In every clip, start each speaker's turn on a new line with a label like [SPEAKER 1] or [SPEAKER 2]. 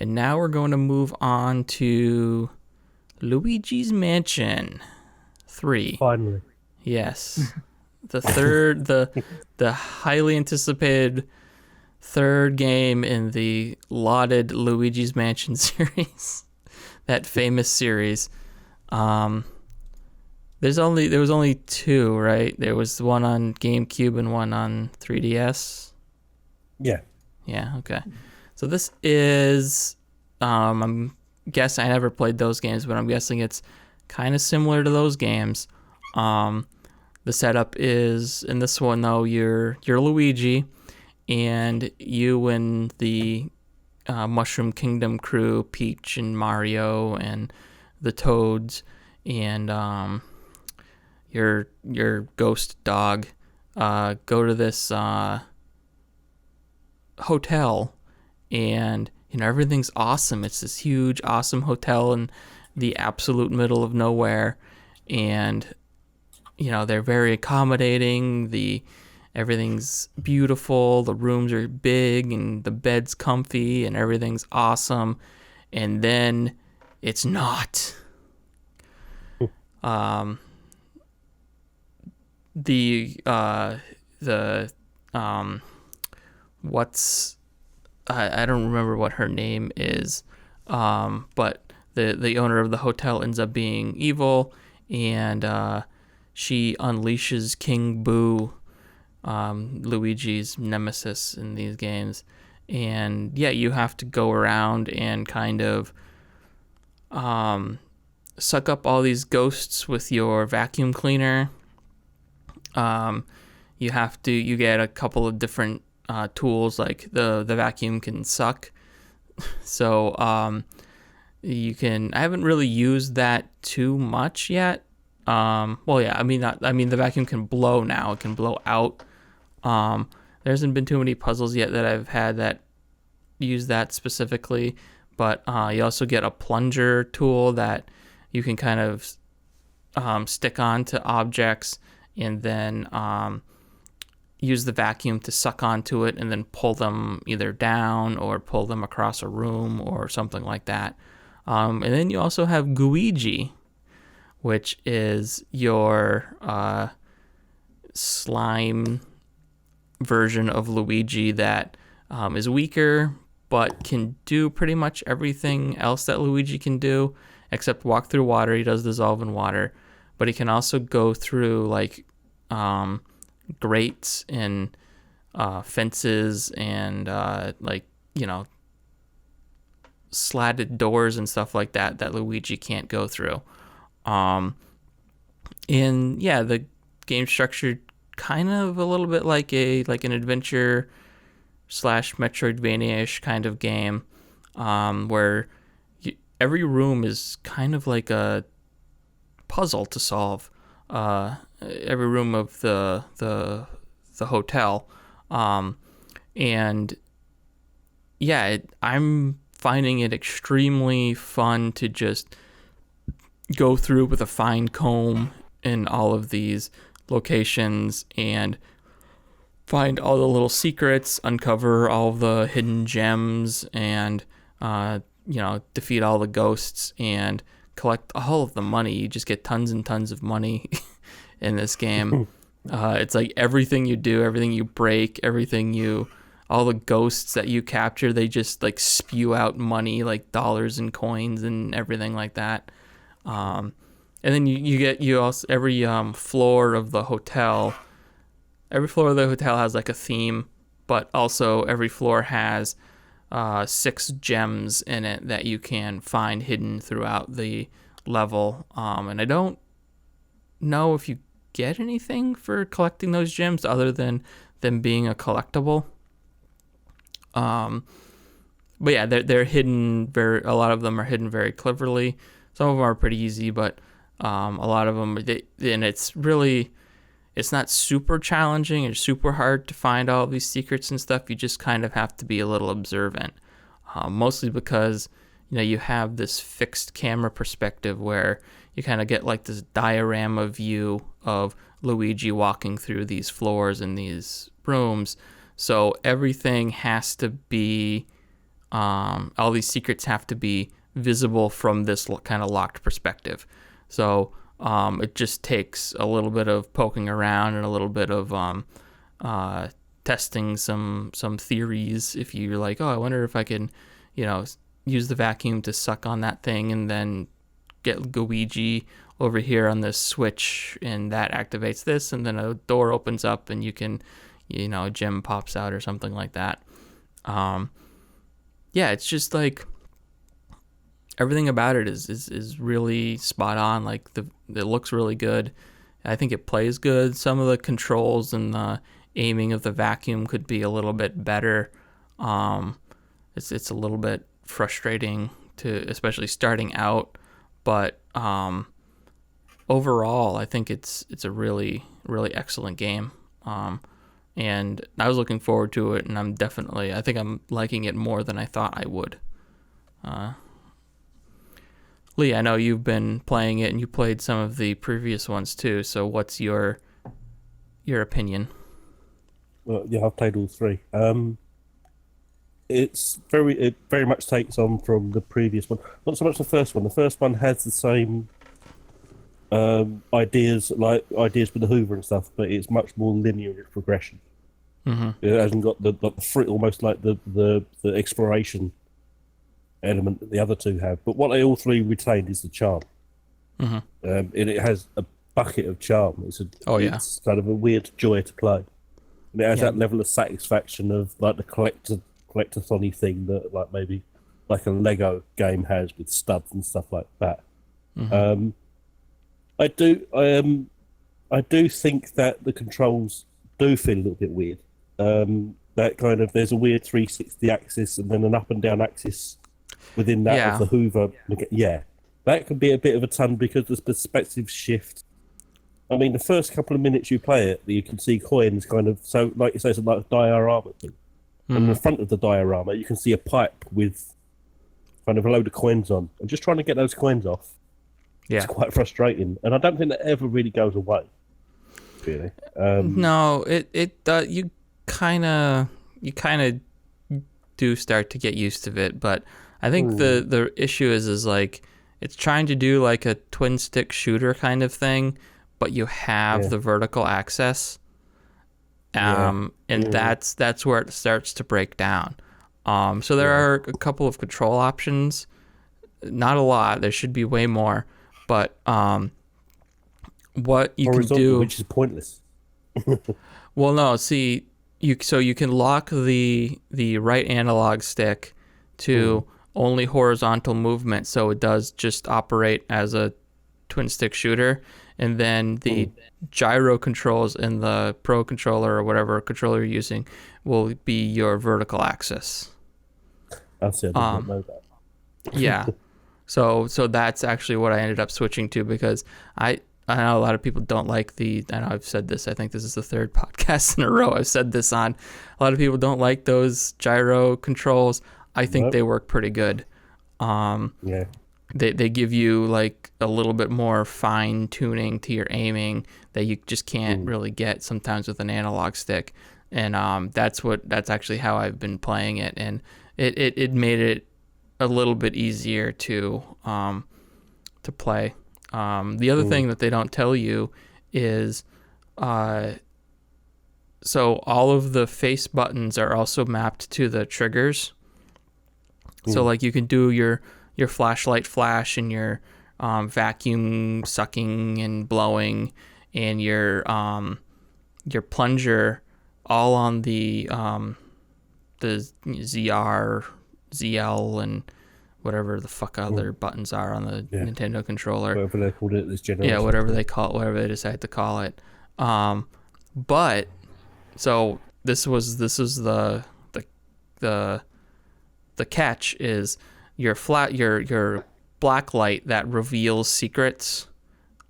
[SPEAKER 1] And now we're going to move on to Luigi's Mansion 3.
[SPEAKER 2] Finally.
[SPEAKER 1] Yes. The third, the highly anticipated third game in the lauded Luigi's Mansion series. That famous series. There was only two, right? There was one on GameCube and one on 3DS.
[SPEAKER 2] Yeah.
[SPEAKER 1] Yeah, okay. So this is, I'm guessing, I never played those games, but I'm guessing it's kind of similar to those games. The setup is, in this one though, you're Luigi, and you and the Mushroom Kingdom crew, Peach and Mario and the Toads, and your ghost dog, go to this hotel, and everything's awesome. It's this huge, awesome hotel in the absolute middle of nowhere, and they're very accommodating. Everything's beautiful. The rooms are big, and the bed's comfy, and everything's awesome. And then it's not. What's I don't remember what her name is, but the owner of the hotel ends up being evil, and she unleashes King Boo, Luigi's nemesis in these games. And yeah, you have to go around and kind of suck up all these ghosts with your vacuum cleaner. You get a couple of different tools, like the vacuum can suck. So I haven't really used that too much yet. The vacuum can blow now. It can blow out. There hasn't been too many puzzles yet that I've had that use that specifically, but you also get a plunger tool that you can kind of stick onto objects, and then use the vacuum to suck onto it and then pull them either down or pull them across a room or something like that. And then you also have Gooigi, which is your slime version of Luigi that is weaker, but can do pretty much everything else that Luigi can do, except walk through water. He does dissolve in water, but he can also go through like grates and fences and slatted doors and stuff like that Luigi can't go through. And yeah, the game structured kind of a little bit like an adventure / Metroidvania-ish kind of game, where every room is kind of like a puzzle to solve. Every room of the hotel, and yeah, I'm finding it extremely fun to just go through with a fine comb in all of these locations and find all the little secrets, uncover all the hidden gems, and defeat all the ghosts and collect all of the money. You just get tons and tons of money in this game. It's like everything you do, everything you break, all the ghosts that you capture, they just like spew out money, like dollars and coins and everything like that. And then you also, every floor of the hotel has like a theme, but also every floor has 6 gems in it that you can find hidden throughout the level. And I don't know if you get anything for collecting those gems other than them being a collectible. But yeah, they're hidden a lot of them are hidden very cleverly. Some of them are pretty easy, but a lot of them, and it's not super challenging or super hard to find all these secrets and stuff. You just kind of have to be a little observant, mostly because you have this fixed camera perspective where you kind of get like this diorama view of Luigi walking through these floors and these rooms. So everything has to be all these secrets have to be visible from this kind of locked perspective. So it just takes a little bit of poking around and a little bit of testing some theories. If you're like, oh, I wonder if I can, use the vacuum to suck on that thing and then get Luigi over here on this switch, and that activates this, and then a door opens up and you can, a gem pops out or something like that. It's just like everything about it is really spot on. Like it looks really good. I think it plays good. Some of the controls and the aiming of the vacuum could be a little bit better. It's a little bit frustrating especially starting out, but overall, I think it's a really, really excellent game. And I was looking forward to it, and I think I'm liking it more than I thought I would. Lee, I know you've been playing it, and you played some of the previous ones too. So, what's your opinion?
[SPEAKER 2] Well, yeah, I've played all three. It very much takes on from the previous one. Not so much the first one. The first one has the same ideas with the Hoover and stuff, but it's much more linear in its progression.
[SPEAKER 1] Mm-hmm.
[SPEAKER 2] It hasn't got the almost like the exploration element that the other two have. But what they all three retain is the charm.
[SPEAKER 1] Mm-hmm.
[SPEAKER 2] And it has a bucket of charm. It's kind of a weird joy to play. And it has that level of satisfaction of like the collectathon-y thing that like maybe like a Lego game has with studs and stuff like that.
[SPEAKER 1] Mm-hmm.
[SPEAKER 2] I do think that the controls do feel a little bit weird. That kind of there's a weird 360 axis and then an up and down axis within that of the Hoover. Yeah, that can be a bit of a ton because the perspective shift. I mean, the first couple of minutes you play it, you can see coins kind of so like you say, it's like a diorama thing. Mm-hmm. And in the front of the diorama, you can see a pipe with kind of a load of coins on, and just trying to get those coins off. Yeah, it's quite frustrating, and I don't think that ever really goes away. Really,
[SPEAKER 1] no, it you kind of do start to get used to it, but I think the issue is like it's trying to do like a twin stick shooter kind of thing, but you have the vertical access, and that's where it starts to break down. So there are a couple of control options, not a lot. There should be way more. But what you can do,
[SPEAKER 2] which is pointless.
[SPEAKER 1] Well, no. See, you can lock the right analog stick to only horizontal movement, so it does just operate as a twin stick shooter, and then the gyro controls in the Pro controller or whatever controller you're using will be your vertical axis.
[SPEAKER 2] I didn't know that.
[SPEAKER 1] Yeah. So that's actually what I ended up switching to because I know a lot of people don't like I know I've said this, I think this is the third podcast in a row I've said this on. A lot of people don't like those gyro controls. I think they work pretty good. They give you like a little bit more fine tuning to your aiming that you just can't really get sometimes with an analog stick. And that's actually how I've been playing it, and it made it a little bit easier to play. The other thing that they don't tell you is so all of the face buttons are also mapped to the triggers. So like you can do your flashlight flash and your vacuum sucking and blowing and your plunger all on the ZR, ZL, and whatever the fuck other buttons are on the Nintendo controller.
[SPEAKER 2] Whatever they called it this generation.
[SPEAKER 1] Yeah, whatever they call it, whatever they decide to call it. But so this was the catch is your black light that reveals secrets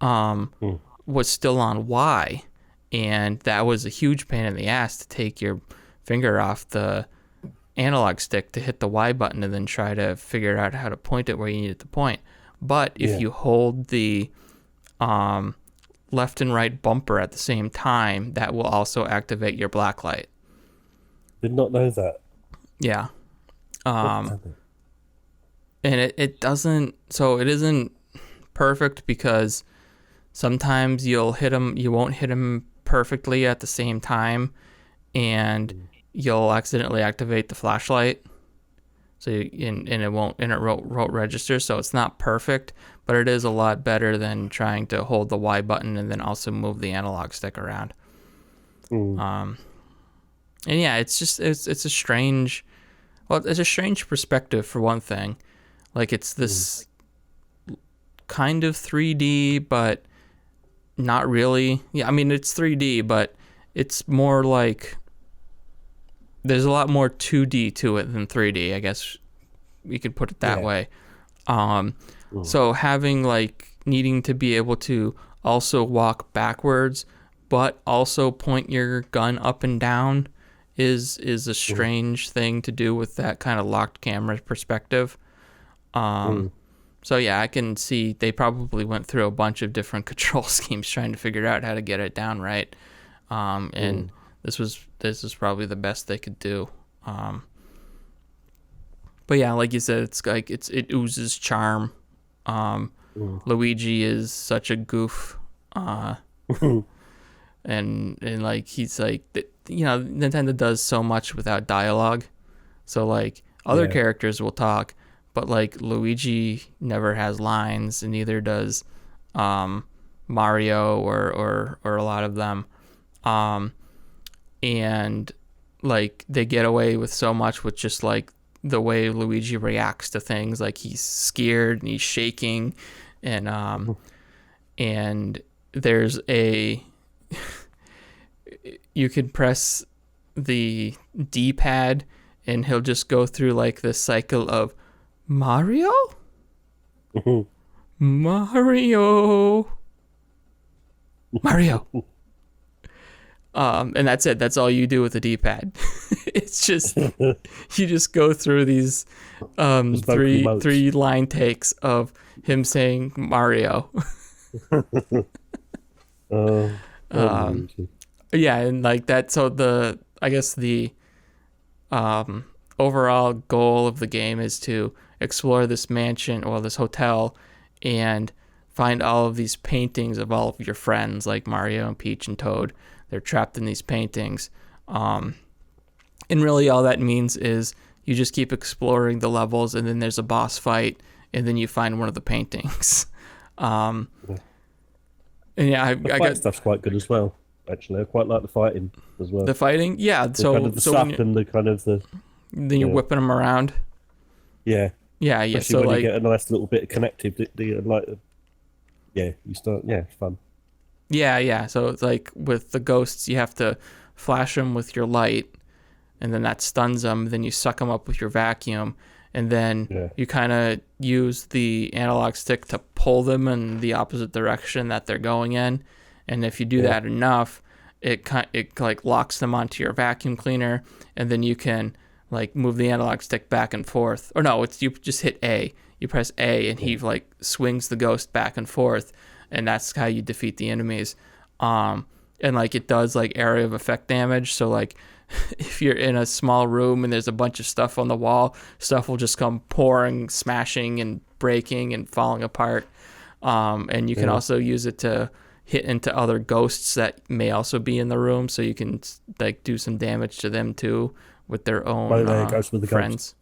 [SPEAKER 1] was still on Y, and that was a huge pain in the ass to take your finger off the analog stick to hit the Y button and then try to figure out how to point it where you need it to point. But if you hold the left and right bumper at the same time, that will also activate your black light.
[SPEAKER 2] Did not know that.
[SPEAKER 1] Yeah. Um,
[SPEAKER 2] Damn it.
[SPEAKER 1] and it doesn't, so it isn't perfect because sometimes you won't hit him perfectly at the same time, and you'll accidentally activate the flashlight. So it won't register. So it's not perfect, but it is a lot better than trying to hold the Y button and then also move the analog stick around. And yeah, it's a strange, well, it's a strange perspective for one thing. Like it's this kind of 3D, but not really. Yeah, I mean it's 3D, but it's more like there's a lot more 2D to it than 3D, I guess you could put it that way. So having like needing to be able to also walk backwards, but also point your gun up and down is a strange thing to do with that kind of locked camera perspective. So yeah, I can see they probably went through a bunch of different control schemes trying to figure out how to get it down right. And this was probably the best they could do. But yeah, like you said, it's like it oozes charm. Luigi is such a goof. And like he's like, you know, Nintendo does so much without dialogue. So like other characters will talk, but like Luigi never has lines, and neither does Mario or a lot of them. And like they get away with so much with just like the way Luigi reacts to things. Like he's scared and he's shaking, and there's a you can press the D-pad and he'll just go through like this cycle of Mario, Mario, Mario. And that's it. That's all you do with the D-pad. It's just you just go through these three line takes of him saying Mario. Yeah, and like that. So I guess the overall goal of the game is to explore this mansion or this hotel and find all of these paintings of all of your friends, like Mario and Peach and Toad. They're trapped in these paintings. And really all that means is you just keep exploring the levels, and then there's a boss fight, and then you find one of the paintings. And yeah,
[SPEAKER 2] the fight stuff's quite good as well. Actually, I quite like the fighting as well.
[SPEAKER 1] The fighting, yeah.
[SPEAKER 2] The kind of the suck and the kind of the.
[SPEAKER 1] Then you're whipping them around.
[SPEAKER 2] Yeah.
[SPEAKER 1] Yeah.
[SPEAKER 2] Especially
[SPEAKER 1] so
[SPEAKER 2] when
[SPEAKER 1] like,
[SPEAKER 2] you get a nice little bit of connective, you start. Yeah, it's fun.
[SPEAKER 1] Yeah. So it's like with the ghosts, you have to flash them with your light, and then that stuns them. Then you suck them up with your vacuum, and then you kind of use the analog stick to pull them in the opposite direction that they're going in. And if you do that enough, it like locks them onto your vacuum cleaner, and then you can like move the analog stick back and forth. Or no, it's you just hit A. You press A, and he like swings the ghost back and forth, and that's how you defeat the enemies. And like it does like area of effect damage. So like if you're in a small room and there's a bunch of stuff on the wall, stuff will just come pouring, smashing, and breaking and falling apart. And you can also use it to hit into other ghosts that may also be in the room, so you can like do some damage to them too with their own friends.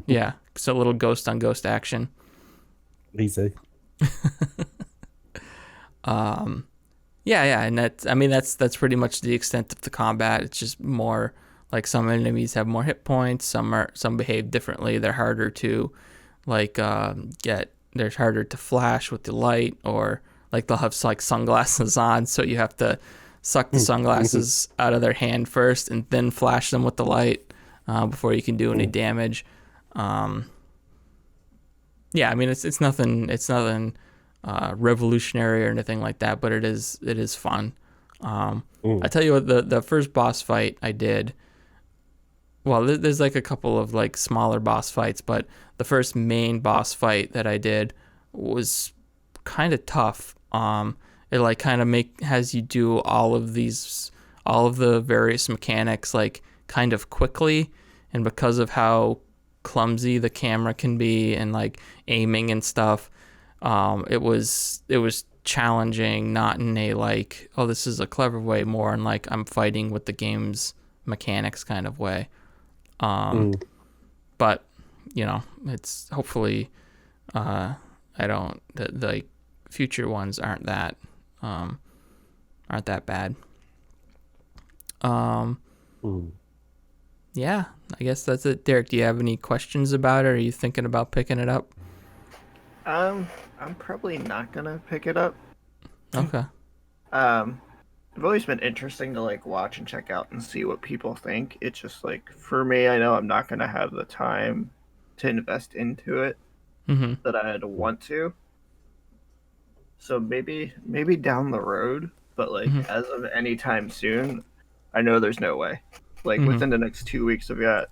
[SPEAKER 1] Yeah, it's a little ghost on ghost action.
[SPEAKER 2] Easy.
[SPEAKER 1] Yeah, and that's pretty much the extent of the combat. It's just more like some enemies have more hit points, some behave differently. They're harder to like they're harder to flash with the light, or like they'll have like sunglasses on, so you have to suck the sunglasses out of their hand first and then flash them with the light before you can do any damage. Yeah, I mean it's nothing revolutionary or anything like that, but it is fun. I tell you what, the first boss fight I did, well, there's like a couple of like smaller boss fights, but the first main boss fight that I did was kind of tough. It like kind of has you do all of the various mechanics like kind of quickly, and because of how clumsy the camera can be and like aiming and stuff. It was challenging, not in a like, oh, this is a clever way, more in like I'm fighting with the game's mechanics kind of way. But you know, it's hopefully I don't the future ones aren't that bad. Yeah, I guess that's it. Derek, do you have any questions about it? Are you thinking about picking it up?
[SPEAKER 3] I'm probably not gonna pick it up.
[SPEAKER 1] Okay.
[SPEAKER 3] It's always been interesting to like watch and check out and see what people think. It's just like for me, I know I'm not gonna have the time to invest into it that I'd want to. So maybe down the road, but like as of any time soon, I know there's no way. Like within the next 2 weeks, I've got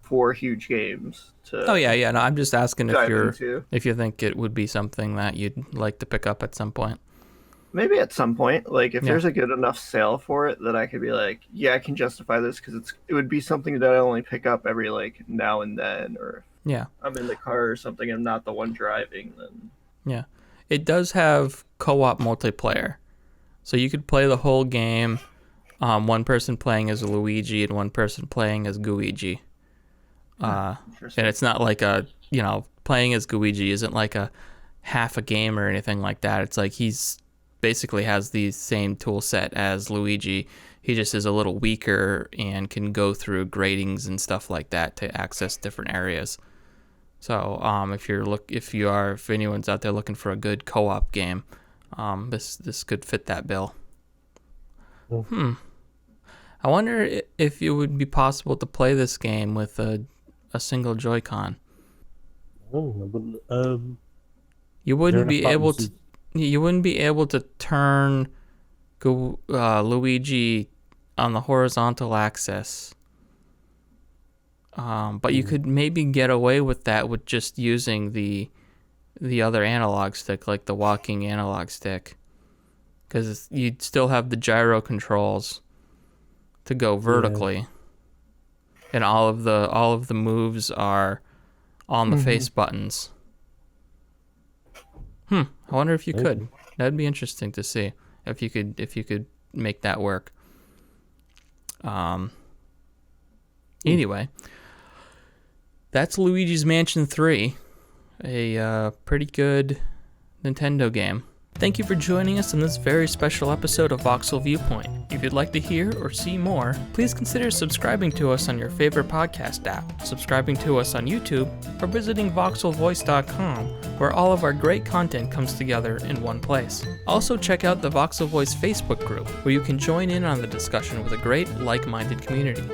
[SPEAKER 3] 4 huge games to.
[SPEAKER 1] Oh yeah. No, I'm just asking if you think it would be something that you'd like to pick up at some point.
[SPEAKER 3] Maybe at some point, like if there's a good enough sale for it that I could be like, yeah, I can justify this because it would be something that I only pick up every like now and then, or if I'm in the car or something, I'm not the one driving. Then
[SPEAKER 1] it does have co-op multiplayer, so you could play the whole game. One person playing as Luigi and one person playing as Gooigi. And it's not like playing as Gooigi isn't like a half a game or anything like that. It's like he's basically has the same tool set as Luigi. He just is a little weaker and can go through gratings and stuff like that to access different areas. So if anyone's out there looking for a good co-op game, this could fit that bill. I wonder if it would be possible to play this game with a single Joy-Con. You wouldn't be able to. You wouldn't be able to turn Luigi on the horizontal axis. But you could maybe get away with that with just using the other analog stick, like the walking analog stick, because you'd still have the gyro controls to go vertically, and all of the moves are on the face buttons. I wonder if you could. That'd be interesting to see if you could make that work. Anyway, that's Luigi's Mansion 3, a pretty good Nintendo game. Thank you for joining us on this very special episode of Voxel Viewpoint. If you'd like to hear or see more, please consider subscribing to us on your favorite podcast app, subscribing to us on YouTube, or visiting voxelvoice.com, where all of our great content comes together in one place. Also check out the Voxel Voice Facebook group, where you can join in on the discussion with a great, like-minded community.